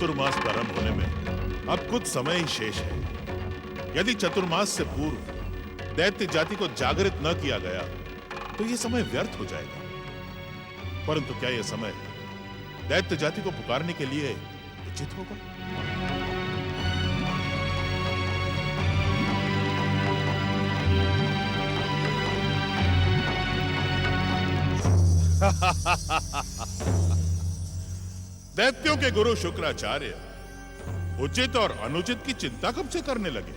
चतुर्मास प्रारंभ होने में अब कुछ समय ही शेष है। यदि चतुर्मास से पूर्व दैत्य जाति को जागृत न किया गया तो यह समय व्यर्थ हो जाएगा। परंतु क्या यह समय दैत्य जाति को पुकारने के लिए उचित होगा? दैत्यों के गुरु शुक्राचार्य उचित और अनुचित की चिंता कब से करने लगे?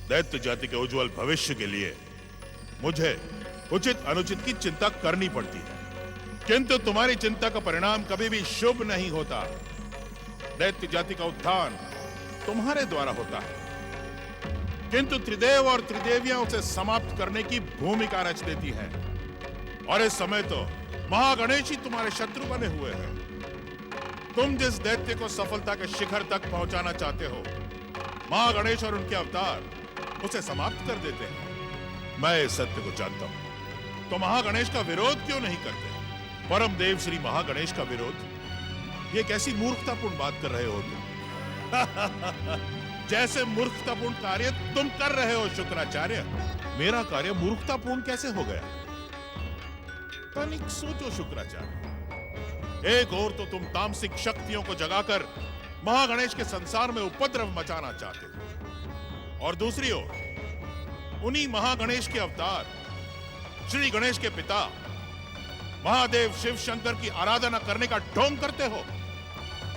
दैत्य जाति के उज्जवल भविष्य के लिए मुझे उचित अनुचित की चिंता करनी पड़ती है, किंतु तुम्हारी चिंता का परिणाम कभी भी शुभ नहीं होता। दैत्य जाति का उत्थान तुम्हारे द्वारा होता है, किंतु त्रिदेव और त्रिदेवियां उसे समाप्त करने की भूमिका रच देती हैं। और इस समय तो महागणेश ही तुम्हारे शत्रु बने हुए हैं। तुम जिस दैत्य को सफलता के शिखर तक पहुंचाना चाहते हो, महागणेश और उनके अवतार उसे समाप्त कर देते हैं। मैं इस सत्य को जानता हूं, तो महागणेश का विरोध क्यों नहीं करते? परम देव श्री महागणेश का विरोध, ये कैसी मूर्खतापूर्ण बात कर रहे हो तुम? जैसे मूर्खतापूर्ण कार्य तुम कर रहे हो शुक्राचार्य, मेरा कार्य मूर्खतापूर्ण कैसे हो गया? तनिक सोचो शुक्राचार्य। एक ओर तो तुम तामसिक शक्तियों को जगाकर महागणेश के संसार में उपद्रव मचाना चाहते हो, और दूसरी ओर उन्हीं महागणेश के अवतार श्री गणेश के पिता महादेव शिव शंकर की आराधना करने का ढोंग करते हो।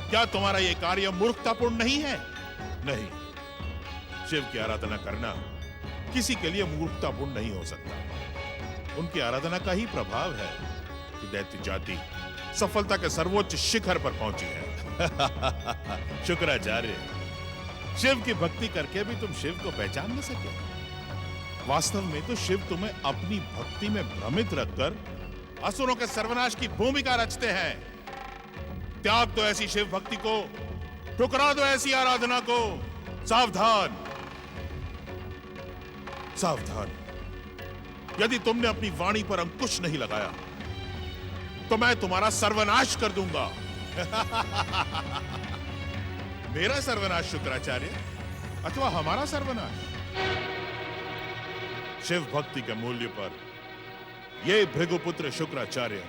क्या तुम्हारा यह कार्य मूर्खतापूर्ण नहीं है? नहीं, शिव की आराधना करना किसी के लिए मूर्खतापूर्ण नहीं हो सकता। उनकी आराधना का ही प्रभाव है कि दैत्य जाति सफलता के सर्वोच्च शिखर पर पहुंची है। शुक्राचार्य, शिव की भक्ति करके भी तुम शिव को पहचान न सके। वास्तव में तो शिव तुम्हें अपनी भक्ति में भ्रमित रखकर असुरों के सर्वनाश की भूमिका रचते हैं। त्याग दो ऐसी शिव भक्ति को, ठुकरा दो ऐसी आराधना को। सावधान, सावधान। यदि तुमने अपनी वाणी पर अंकुश नहीं लगाया तो मैं तुम्हारा सर्वनाश कर दूंगा। मेरा सर्वनाश शुक्राचार्य, अथवा हमारा सर्वनाश? शिव भक्ति के मूल्य पर यह भृगुपुत्र शुक्राचार्य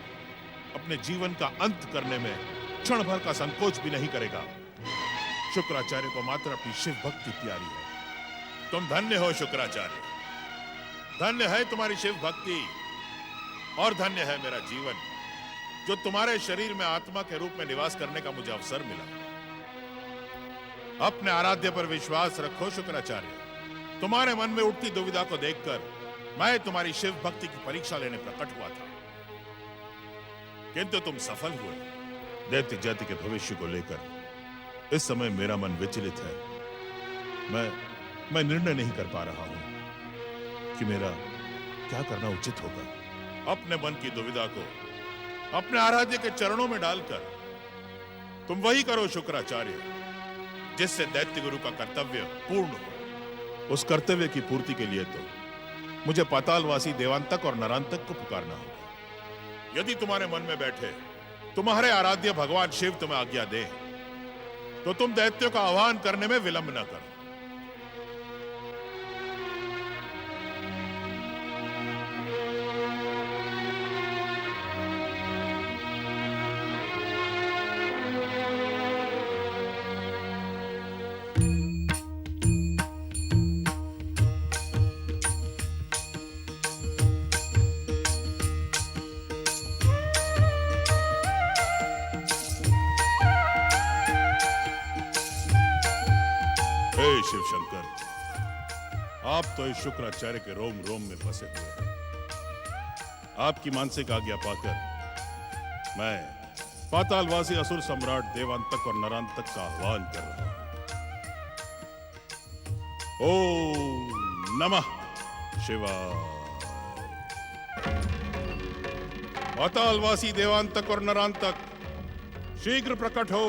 अपने जीवन का अंत करने में क्षण भर का संकोच भी नहीं करेगा। शुक्राचार्य को मात्र अपनी शिव भक्ति प्यारी है। तुम धन्य हो शुक्राचार्य, धन्य है तुम्हारी शिव भक्ति, और धन्य है मेरा जीवन जो तुम्हारे शरीर में आत्मा के रूप में निवास करने का मुझे अवसर मिला। अपने आराध्य पर विश्वास रखो शुक्राचार्य। तुम्हारे मन में उठती दुविधा को देखकर मैं तुम्हारी शिव भक्ति की परीक्षा लेने प्रकट हुआ था, किंतु तुम सफल हुए। दैत्य जाति के भविष्य को लेकर इस समय मेरा मन विचलित है। मैं निर्णय नहीं कर पा रहा हूं कि मेरा क्या करना उचित होगा। अपने मन की दुविधा को अपने आराध्य के चरणों में डालकर तुम वही करो शुक्राचार्य जिससे दैत्य गुरु का कर्तव्य पूर्ण हो। उस कर्तव्य की पूर्ति के लिए तो मुझे पातालवासी देवांतक और नरांतक को पुकारना होगा। यदि तुम्हारे मन में बैठे तुम्हारे आराध्य भगवान शिव तुम्हें आज्ञा दे तो तुम दैत्यों का आह्वान करने में विलंब न करो। शिव शंकर, आप तो इस शुक्राचार्य के रोम रोम में बसे हुए हैं। आपकी मानसिक आज्ञा पाकर मैं पातालवासी असुर सम्राट देवांतक और नरांतक का आह्वान कर रहा हूं। ओम नमः शिवाय। पातालवासी देवांतक और नरांतक शीघ्र प्रकट हो।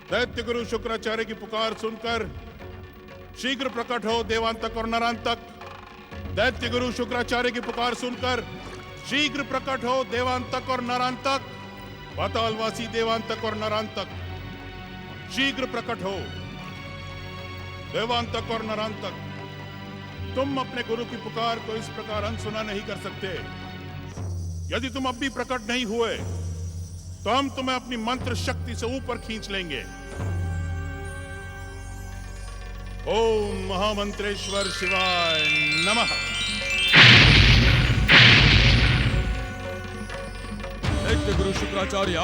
दैत्य गुरु शुक्राचार्य की पुकार सुनकर शीघ्र प्रकट हो देवांतक और नरांतक। दैत्य गुरु शुक्राचार्य की पुकार सुनकर शीघ्र प्रकट हो देवांतक और नरांतक। पातालवासी देवांतक और नरांतक शीघ्र प्रकट हो। देवांतक और नरांतक, तुम अपने गुरु की पुकार को इस प्रकार अनसुना नहीं कर सकते। यदि तुम अब भी प्रकट नहीं हुए तो हम तुम्हें अपनी मंत्र शक्ति से ऊपर खींच लेंगे। ओम महामंत्रेश्वर शिवाय नमः। दैत्य गुरु शुक्राचार्य,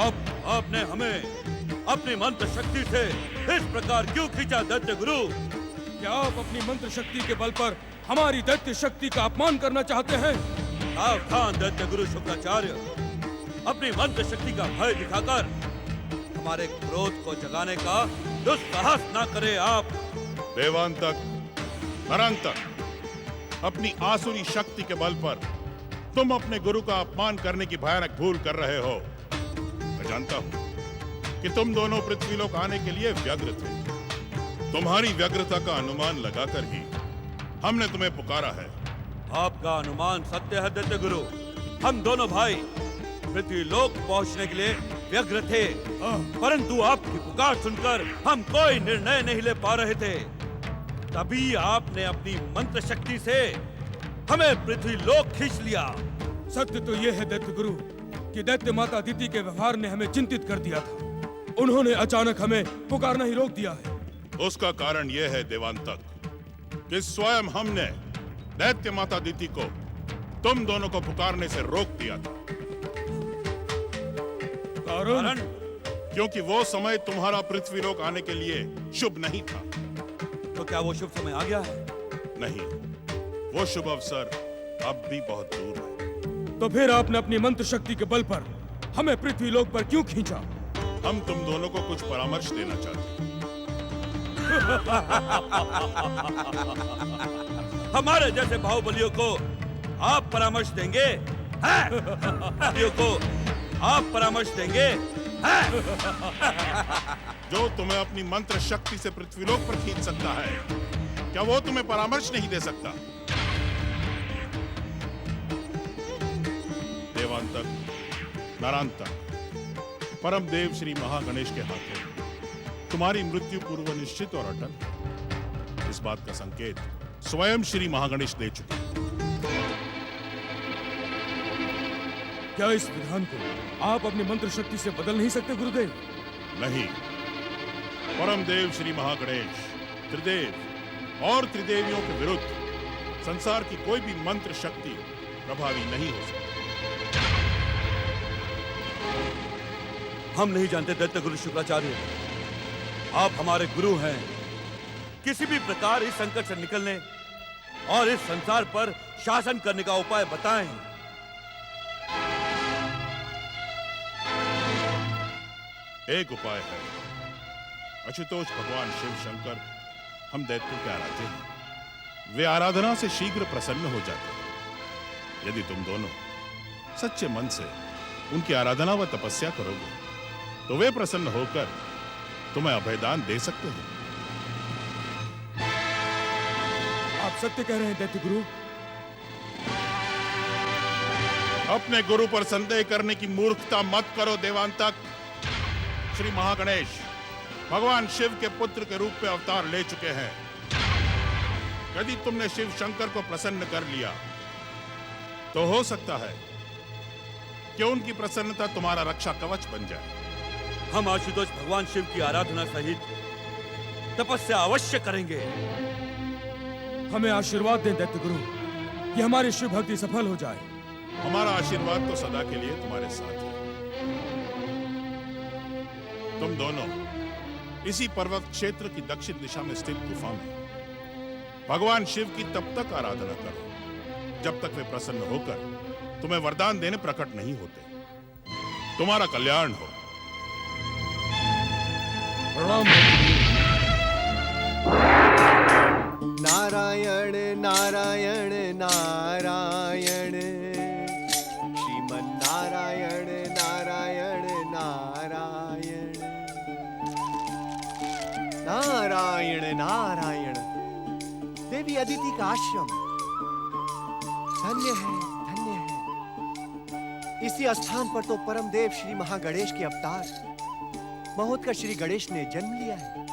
आपने हमें अपनी मंत्र शक्ति से इस प्रकार क्यों खींचा? दैत्य गुरु, क्या आप अपनी मंत्र शक्ति के बल पर हमारी दैत्य शक्ति का अपमान करना चाहते हैं? सावधान दैत्य गुरु शुक्राचार्य, अपनी मंत्र शक्ति का भय दिखाकर हमारे क्रोध को जगाने का दुस्साहस ना करें आप। देवांतक, नरांतक, अपनी आसुरी शक्ति के बल पर तुम अपने गुरु का अपमान करने की भयानक भूल कर रहे हो। मैं जानता हूं कि तुम दोनों पृथ्वीलोक आने के लिए व्यग्र थे। तुम्हारी व्यग्रता का अनुमान लगाकर ही हमने तुम्हें पुकारा है। आपका अनुमान सत्य है दैत्य गुरु। हम दोनों भाई पृथ्वीलोक पहुंचने के लिए व्यग्र थे, परंतु आपकी पुकार सुनकर हम कोई निर्णय नहीं ले पा रहे थे। तभी आपने अपनी मंत्र शक्ति से हमें पृथ्वीलोक खींच लिया। सत्य तो यह है दैत्य गुरु कि दैत्य माता अदिति के व्यवहार ने हमें चिंतित कर दिया था। उन्होंने अचानक हमें पुकारना ही रोक दिया है। उसका कारण यह है देवांतक कि स्वयं हमने दैत्य माता अदिति को तुम दोनों को पुकारने से रोक दिया था। कारण? क्योंकि वो समय तुम्हारा पृथ्वीलोक आने के लिए शुभ नहीं था। तो क्या वो शुभ समय आ गया है? नहीं, वो शुभ अवसर अब भी बहुत दूर है। तो फिर आपने अपनी मंत्र शक्ति के बल पर हमें पृथ्वीलोक पर क्यों खींचा? हम तुम दोनों को कुछ परामर्श देना चाहते हैं। हमारे जैसे बाहुबलियों को आप परामर्श देंगे? बाहुबलियों को आप परामर्श देंगे? जो तुम्हें अपनी मंत्र शक्ति से पृथ्वीलोक पर खींच सकता है, क्या वो तुम्हें परामर्श नहीं दे सकता? देवांतक, नरांतक, परम देव श्री महागणेश के हाथों तुम्हारी मृत्यु पूर्व निश्चित और अटल है। इस बात का संकेत स्वयं श्री महागणेश दे चुके हैं। क्या इस विधान को आप अपनी मंत्र शक्ति से बदल नहीं सकते गुरुदेव? नहीं, परम देव श्री महागणेश त्रिदेव और त्रिदेवियों के विरुद्ध संसार की कोई भी मंत्र शक्ति प्रभावी नहीं हो सकती। हम नहीं जानते दैत्य गुरु शुक्राचार्य, आप हमारे गुरु हैं। किसी भी प्रकार इस संकट से निकलने और इस संसार पर शासन करने का उपाय बताएं। एक उपाय है। आशुतोष भगवान शिव शंकर हम दैत्यों के आराध्य हैं। वे आराधना से शीघ्र प्रसन्न हो जाते हैं। यदि तुम दोनों सच्चे मन से उनकी आराधना व तपस्या करोगे तो वे प्रसन्न होकर तुम्हें अभयदान दे सकते हैं। आप सत्य कह रहे हैं दैत्य गुरु। अपने गुरु पर संदेह करने की मूर्खता मत करो देवांतक। श्री महागणेश भगवान शिव के पुत्र के रूप में अवतार ले चुके हैं। यदि तुमने शिव शंकर को प्रसन्न कर लिया तो हो सकता है कि उनकी प्रसन्नता तुम्हारा रक्षा कवच बन जाए। हम आशुतोष भगवान शिव की आराधना सहित तपस्या अवश्य करेंगे। हमें आशीर्वाद दें दैत्य गुरु कि हमारी शिव भक्ति सफल हो जाए। हमारा आशीर्वाद तो सदा के लिए तुम्हारे साथ है। तुम दोनों इसी पर्वत क्षेत्र की दक्षिण दिशा में स्थित गुफा में भगवान शिव की तब तक आराधना करो जब तक वे प्रसन्न होकर तुम्हें वरदान देने प्रकट नहीं होते। तुम्हारा कल्याण हो। प्रणाम। नारायण नारायण नारायण, श्रीमन नारायण नारायण नारायण, नारायण नारायण। देवी अदिति का आश्रम धन्य है, धन्य है। इसी स्थान पर तो परम देव श्री महागणेश के अवतार महोत्कच श्री गणेश ने जन्म लिया है।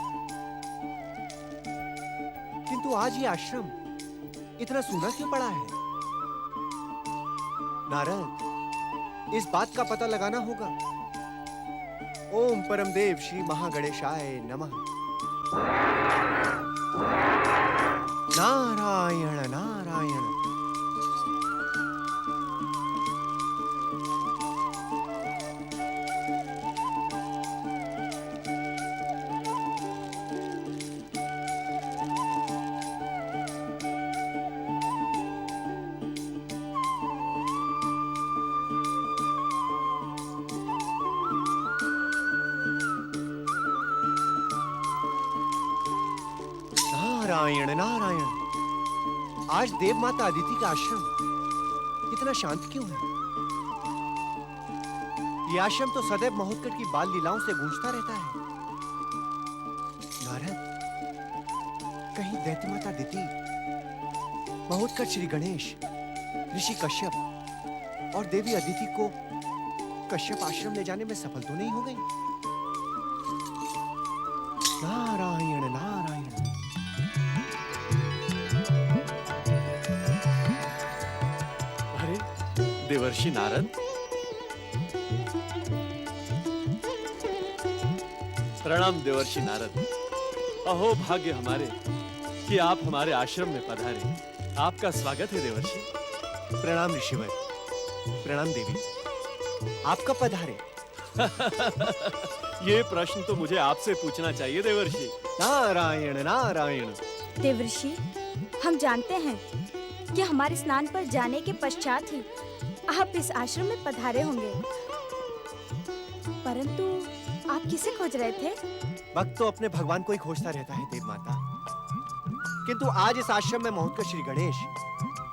किंतु आज ये आश्रम इतना सूना क्यों पड़ा है? नारद, इस बात का पता लगाना होगा। ओम परम देव श्री महागणेशाय नमः। नारायण नारायण। नारायण नारायण। आज देव माता अदिति का आश्रम इतना शांत क्यों है? यह आश्रम तो सदैव महोत्कच की बाल लीलाओं से गूंजता रहता है। नारद, कहीं दैत्य माता अदिति महोत्कच श्री गणेश, ऋषि कश्यप और देवी अदिति को कश्यप आश्रम ले जाने में सफल तो नहीं हो गई? नारायण नारायण। देवर्षि नारद, प्रणाम देवर्षि नारद। अहो भाग्य हमारे कि आप हमारे आश्रम में पधारे। आपका स्वागत है देवर्षि। प्रणाम ऋषिवर। प्रणाम देवी। आप कब पधारे? ये प्रश्न तो मुझे आपसे पूछना चाहिए देवर्षि। नारायण नारायण। देवर्षि, हम जानते हैं कि हमारे स्नान पर जाने के पश्चात ही आप इस आश्रम में पधारे होंगे, परंतु आप किसे खोज रहे थे? भक्त तो अपने भगवान को ही खोजता रहता है देव माता, किंतु आज इस आश्रम में महोत्कच श्री गणेश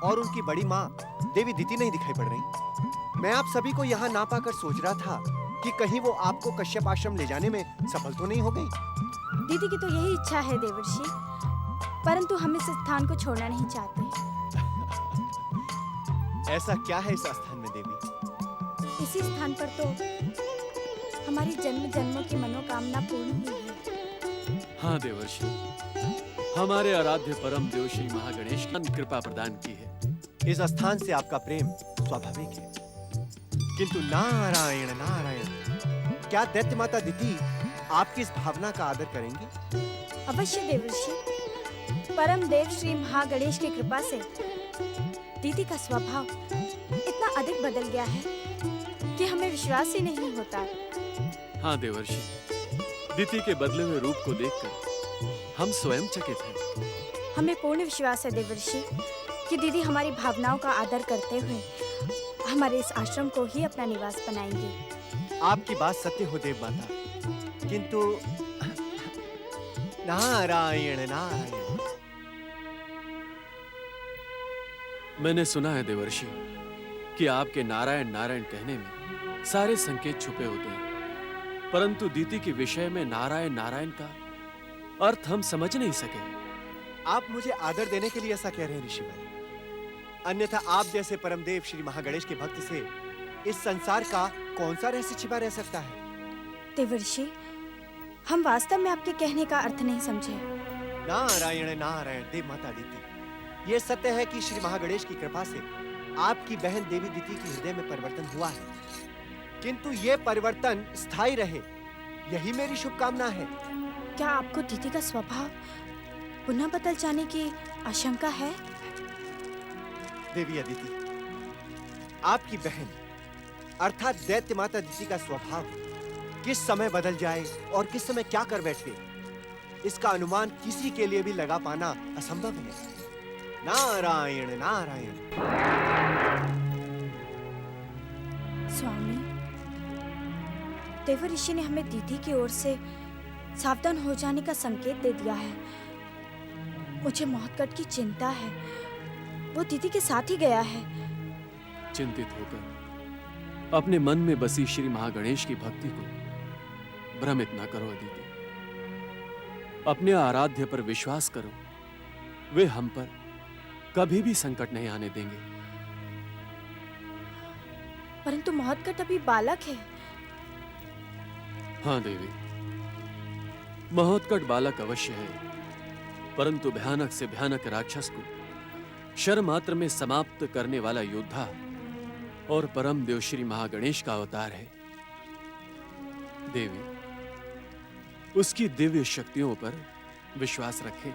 और उनकी बड़ी माँ देवी दिति नहीं दिखाई पड़ रही। मैं आप सभी को यहाँ ना पाकर सोच रहा था कि कहीं वो आपको कश्यप आश्रम ले जाने में सफल तो नहीं हो गई। दीदी की तो यही इच्छा है देवर्षि, परंतु हम इस स्थान को छोड़ना नहीं चाहते। ऐसा क्या है इस स्थान में देवी? इसी स्थान पर तो हमारी जन्म जन्मों की मनोकामना पूर्ण हुई है। हाँ देवर्षि, हमारे आराध्य परम देव श्री महागणेश की कृपा प्रदान की है। इस स्थान से आपका प्रेम स्वाभाविक है, किंतु नारायण नारायण, क्या दैत्य माता दिति आपकी इस भावना का आदर करेंगी? अवश्य देवर्षि। परम देव श्री महागणेश की कृपा से दीदी का स्वभाव इतना अधिक बदल गया है कि हमें विश्वास ही नहीं होता। हाँ देवर्षि, दिति के बदले हुए रूप को देखकर हम स्वयं चकित हैं। हमें पूर्ण विश्वास है देवर्षि कि दीदी हमारी भावनाओं का आदर करते हुए हमारे इस आश्रम को ही अपना निवास बनाएंगी। आपकी बात सत्य हो देव माता, किंतु नारायण नारायण। मैंने सुना है देवर्षि कि आपके नारायण नारायण कहने में सारे संकेत छुपे होते हैं, परंतु दीति के विषय में नारायण नारायण का अर्थ हम समझ नहीं सके। आप मुझे आदर देने के लिए ऐसा कह रहे हैं ऋषिवर, अन्यथा आप जैसे परमदेव श्री महागणेश के भक्त से इस संसार का कौन सा रहस्य छिपा रह सकता है? देवर्षि, हम वास्तव में आपके कहने का अर्थ नहीं समझे। नारायण नारायण। देव माता दिति, ये सत्य है कि श्री महागणेश की कृपा से आपकी बहन देवी दिति के हृदय में परिवर्तन हुआ है, किंतु ये परिवर्तन स्थायी रहे, यही मेरी शुभकामना है। क्या आपको दीदी का स्वभाव पुनः बदल जाने की आशंका है? देवी अदिति, आपकी बहन अर्थात दैत्य माता दिति का स्वभाव किस समय बदल जाए और किस समय क्या कर बैठे, इसका अनुमान किसी के लिए भी लगा पाना असंभव है। नारायण नारायण। स्वामी, देव ऋषि ने हमें दीदी की ओर से सावधान हो जाने का संकेत दे दिया है। मुझे महोत्कच की चिंता है, वो दीदी के साथ ही गया है। चिंतित होकर अपने मन में बसी श्री महागणेश की भक्ति को भ्रमित ना करो अदिति। अपने आराध्य पर विश्वास करो, वे हम पर कभी भी संकट नहीं आने देंगे। परंतु महोत्कट अभी बालक है। हाँ देवी, महोत्कट बालक अवश्य है, परंतु भयानक से भयानक राक्षस को क्षण मात्र में समाप्त करने वाला योद्धा और परम देव श्री महागणेश का अवतार है। देवी, उसकी दिव्य शक्तियों पर विश्वास रखें।